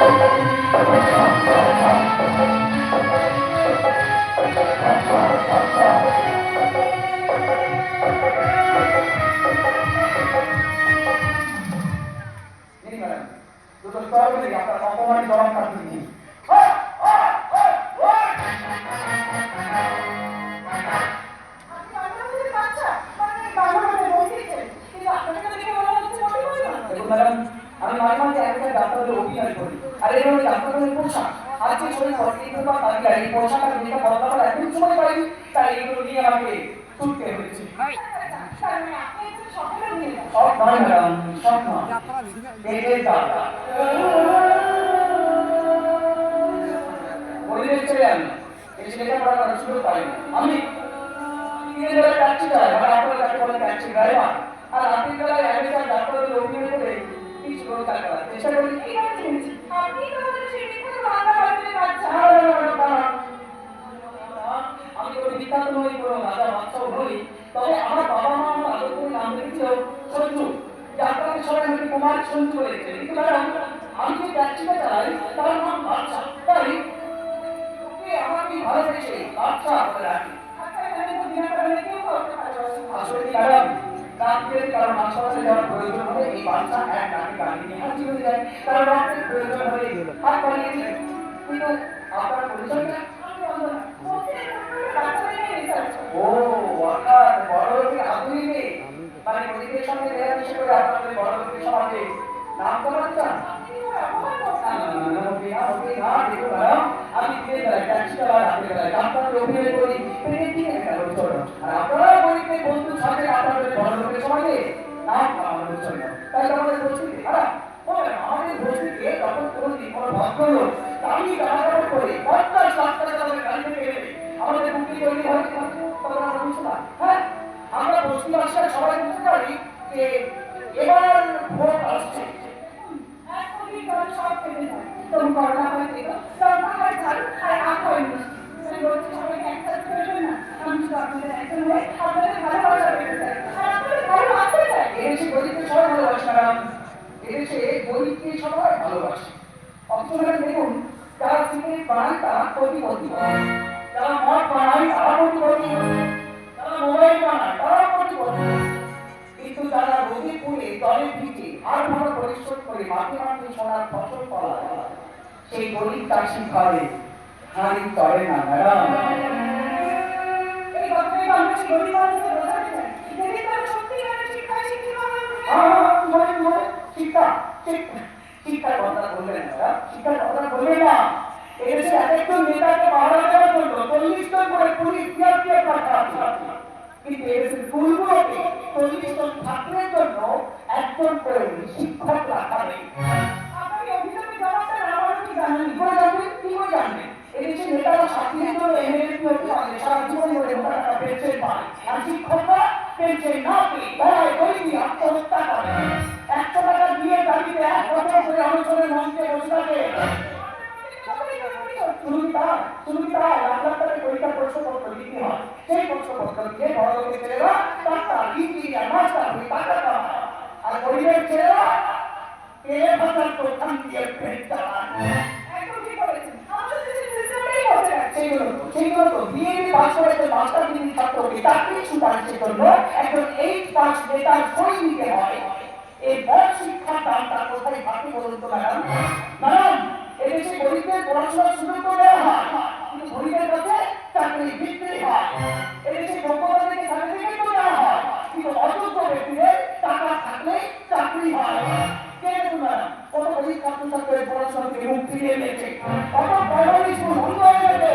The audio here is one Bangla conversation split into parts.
দুটো তরকারি আপনার অপমানে গরম কাটিয়ে দিই। আমি মাঝে মাঝে একটা ডাক্তারদের অভিনয় করি, আর এই হলো ডাক্তারদের পোশাক। আজকে শরীর অসুস্থ বা তালিকা এই পোশাক আর মেয়েটা বদলাবার এখন সময় পাইনি, তাই এগুলো নিয়ে আমাকে ছুটতে হয়েছে। সব নয় ম্যাডাম, সব নয়, পরিবেশ চলে আমি এই লেখাপড়া করার সুযোগ পাইনি। আমি ট্যাক্সি ড্রাইভার, মানে আপনারা যাকে বলেন ট্যাক্সি ড্রাইভার, আর রাতের বেলায় আমেরিকার ডাক্তারদের অভিনয় করে কিছু রোজগার করার চেষ্টা করি। আমি কোনো বিখ্যাত নই, কোনো রাজা বাদশাহ নই, তবে আমার বাবা মা আমার আদর করে নাম রেখেছিল সঞ্জু। ডাক্তারদের সবাই আমাকে কুমার সঞ্জু বলেছে, কিন্তু ম্যাডাম আমি যে ট্যাক্সিটা চালাই তার নাম বাদশাহ, তাই আমার কি ভালোবেসে বাদশাহ বলে রাখি। আসলে ম্যাডাম রাত্রের কারণ হাসপাতালে যাওয়ার প্রয়োজন হলে এই বাচ্চা এক নাকে গাড়ি নিয়ে হাঁটি হয়ে যায়, কারণ রাত্রের প্রয়োজন হলে হাত পালিয়ে যায়। কিন্তু আপনার পরিচয়টা ও অর্থাৎ বড় লোকের আধুনিক মেয়ে, মানে গরিবের সঙ্গে মেলামেশা করে আপনাদের বড় লোকের সমাজে নাম করাতে চান। আমি ট্যাক্সি চালাই, রাতের বেলায় ডাক্তারদের অভিনয় করি, আর আপনারা গরিবের বন্ধু সাথে আপনাদের বড় লোকের সমাজে নাম কামানোর জন্য। তাই আমাদের বলছি খারাপ আমাদের বস্তিতে যখন কোনোদিন কোনো ভদ্রলোক দামি জামাকাপড় করে 50 লাখ টাকা দামের গাড়ি থেকে এলে আমাদের মুক্তি তৈরি হয়, তখন আমরা বুঝতে পারি। হ্যাঁ, আমরা বস্তিবাসীরা সবাই বুঝতে পারি যে এবার ভোট আসছে। সব কেটে যায়, তখন করোনা হয়েছিল, তখন আমার ঝাড়ু আর আঁকা হয়নি। সবাইকে একসাথে করে না, আমি শুধু আপনাদের একজন হয়ে আপনাদের ভালোবাসা পেতে চাই, আর আপনাদের ভালোবাসতে চাই। এদেশে গরিবকে সবাই ভালোবাসে ম্যাডাম, এদেশে গরিবকে সবাই ভালোবাসে। অপশনাল দেখুন, যারা সিগারেট বানায় তারা কোটিপতি, যারা মদ বানায় তারা কোটিপতি, যারা মোবাইল বানায় তারা কোটিপতি, কিন্তু যারা রোদে পুড়ে জলের ভিজে আর ভালো পরিশ্রম করে মাঠে মাঠে সোনার ফসল ফলায় সেই গরিব চাষি ঘরে হাঁড়ি চড়ে না ম্যাডাম। শিক্ষা শিক্ষার কথা বললেন না, শিক্ষার কথা বললেন না। এদেশে এক একজন নেতাকে মারা দেওয়ার জন্য 40 জন করে পুলিশ কিন্তু এদেশের স্কুলগুলোতে 40 জন ছাত্রের জন্য একজন করে শিক্ষক রাখা নেই। আপনি অভিযোগের জবাবটা আমার কি জানেন? করে জানবেন, কি করে জানবেন? এদেশে নেতারা ছাত্রীদের জন্য এমএলএ করে সারা জীবন ধরে টাকা পেনশন পায়, আর শিক্ষকরা পেনশন না পেয়ে ধরায় গরিবী আত্মহত্যা করে। 100 টাকা দিয়ে গাড়িতে 1 বছর ধরে অনশনের মঞ্চে বসে থাকে। লাখ লাখ টাকা পরীক্ষা প্রশ্নপত্র দিতে হয়, সেই প্রশ্নপত্র দিয়ে বড় লোকের ছেলেরা ডাক্তার, ইঞ্জিনিয়ার, মাস্টার হয়ে টাকা কামায়, আর গরিবের ছেলেরা পেয়ে ভাষার প্রধান দিয়ে পেট চালায়। সেইগুলো তো বিএ পাস করে মাস্টার ডিগ্রি ছাত্রকে চাকরি সুপারিশের জন্য একজন 8 পাস নেতার সই নিতে হয়। এই বড় শিক্ষার দামটা কোথায় ভাবতে বলুন তো ম্যাডাম? ম্যাডাম, এদেশে গরিবদের পড়াশোনার সুযোগ তো দেওয়া হয়, কিন্তু গরিবের কাছে চাকরি বিক্রি হয়। এদেশে যোগ্যতা থেকে সার্টিফিকেট তো দেওয়া হয়, কিন্তু অযোগ্য ব্যক্তিদের টাকা থাকলে চাকরি হয়। কত গরিব ছাত্রছাত্রীদের পড়াশোনা থেকে মুক্তি দিয়ে নিয়েছে, কত প্রাইমারি স্কুল বন্ধ হয়ে গেছে,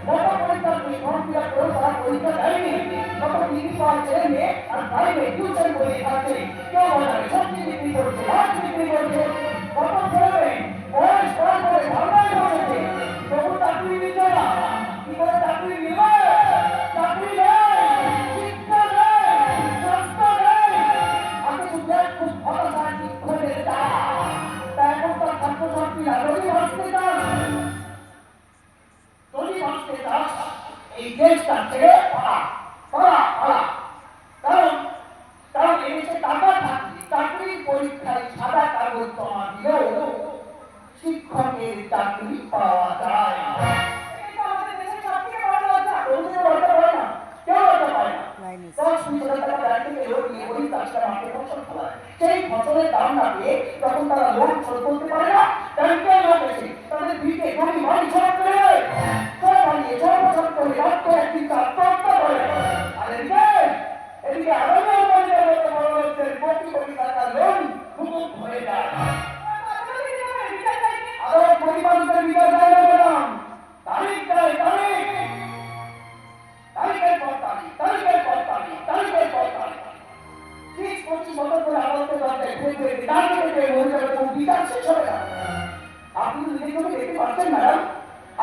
কত পরীক্ষার্থী ফর্ম ফিল আপ করে তারা পরীক্ষা দেয়নি, কত ডিগ্রি পাওয়া ছেলে মেয়ে আর প্রাইভেট টিউশন করে খাচ্ছে, কেউ বাজারে সবজি বিক্রি করছে, মাছ বিক্রি করছে, কত ছেলে মেয়ে বয়স করার পরে ভাবনায় বসেছে, তবু চাকরি দিচ্ছে না। কি করে চাকরি দিবে? চাকরি নেই, শিক্ষা নেই, স্বাস্থ্য নেই। আমি খুব হতাশার দিক হয়ে তাই এখন তার ছাত্রছাত্রীরা যদি বাঁচতে চান, এই দেশটা ছেড়ে পালা পালা পালা। কারণ কারণ এদেশে টাকা থাকলে চাকরির পরীক্ষায় সাদা কাগজ জমা দিলেও শিক্ষক শিক্ষকের চাকরি পাওয়া যায়। এটা আমাদের দেশের সবথেকে বড় লজ্জা। কেউ লজ্জা পায় না, কেউ লজ্জা পায় না। 10-20 হাজার টাকা ব্যাংক থেকে লোন নিয়ে ওই চাষটা মাঠে ফসল ফলায়, সেই ফসলের দাম না পেয়ে যখন তারা লোন শোধ করতে পারে না, ব্যাংকের লোক এসে তাদের ভিটে জমি বাড়ি সব করে দেয়, সব বানিয়ে সর্বসাত করে রক্ত একদিন আত্মহত্যা করে। আর এদিকে আদালত বড় লোকদের কোটি কোটি টাকা লোন হুকুম হয়ে যায়। আদালত গরিব মানুষের বিচার দেয় না ম্যাডাম, তারিখ দেয়, তারিখ, তারিখের পর তারিখ, তারিখের পর তারিখ, তারিখের পর তারিখ। 30-25 বছর ধরে আদালতের দরজায় ঘুরে ঘুরে বিচার করতে হয়ে যাবে, কোনো বিচার শেষ হবে না। আপনি নিজের চোখে দেখতে পাচ্ছেন ম্যাডাম,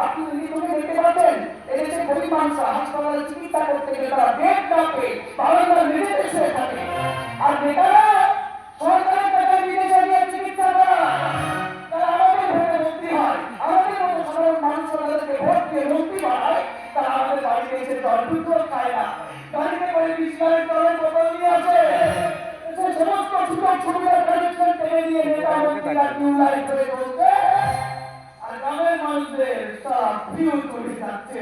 আপনি নিজের চোখে দেখতে পাচ্ছেন এদেশে গরিব মানুষরা হাসপাতালে চিকিৎসা করতে গেলে তারা বেড না পেয়ে বারান্দার মেঝেতে শুয়ে থাকে, আর নেতারা সরকারের টাকা বিদেশে গিয়ে চিকিৎসা করায়। তারা আমাদের ভোটে মন্ত্রী হয়, আমাদের মতো সাধারণ মানুষ তাদেরকে ভোট দিয়ে মন্ত্রী বানায়, তারা আমাদের বাড়িতে এসে জল দুধ খায় না, গাড়িতে করে বিস্কারের জলের বোতল নিয়ে আসে। সমস্ত সুযোগ সুবিধার কানেকশন টেনে দিয়ে নেতা মন্ত্রীরা নিউ লাইফ করে বলছে, আর গ্রামের মানুষদের সব ভিউ করে যাচ্ছে।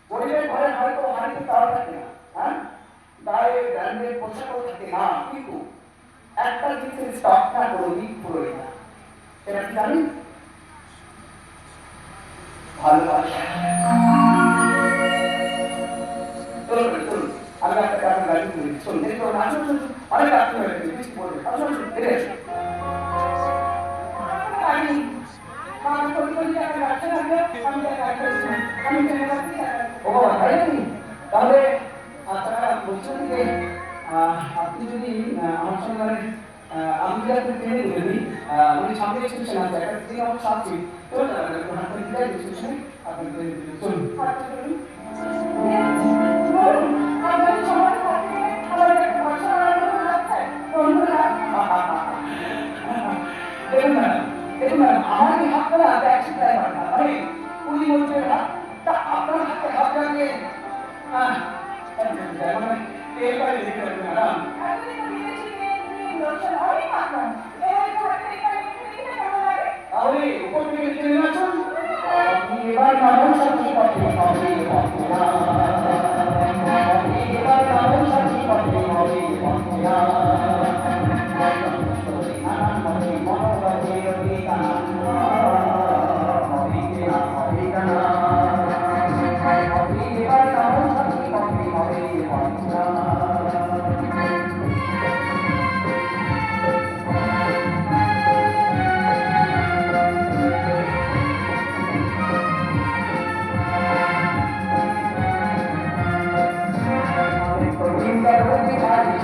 গরিবের ঘরে হয়তো হাড়িতে তাও থাকে না, হ্যাঁ, গায়ে ব্র্যান্ডের পোশাকও থাকে না, কিন্তু একটা জিনিসের স্টকটা কোনোদিন পুরোই না। সেটা কি জানি? ভালোবাসা। চলুন চলুন, আমি আপনাকে আপনার গাড়ি তুলে দিচ্ছি। চলুন দেখুন, আসুন, অনেক রাত্রি হয়ে গেছে, বৃষ্টি পড়বে, আসুন আসুন, ফিরে আসুন। তাহলে আপনারা বলছেন যে আপনি যদি আমার সঙ্গে আমি যদি আপনি ট্রেনে তুলে দিই, উনি সামনে স্টেশন আছে, একটা ট্রেন অবশ্য আছে, চলে যাবেন হাতে বিদায় স্টেশনে আপনি চলুন। দেখুন ম্যাডাম, দেখুন ম্যাডাম, আমার এই হাতটা না ট্যাক্সি ড্রাইভার না, মানে পুলিশ মন্ত্রীর হাত, তা আপনার হাতে হাত লাগিয়ে মানে এবারে দেখতে পাবেন ম্যাডাম। তাহলে উপর থেকে চলে আসুন, এবার মানুষ সাথী পথে হবে, এবার মানুষ সাথী পথে হবে,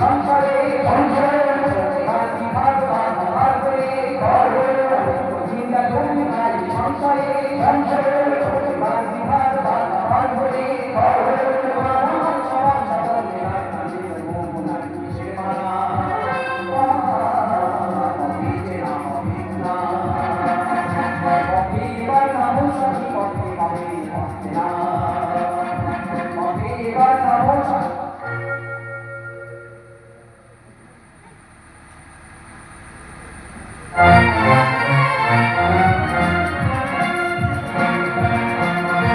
সংসার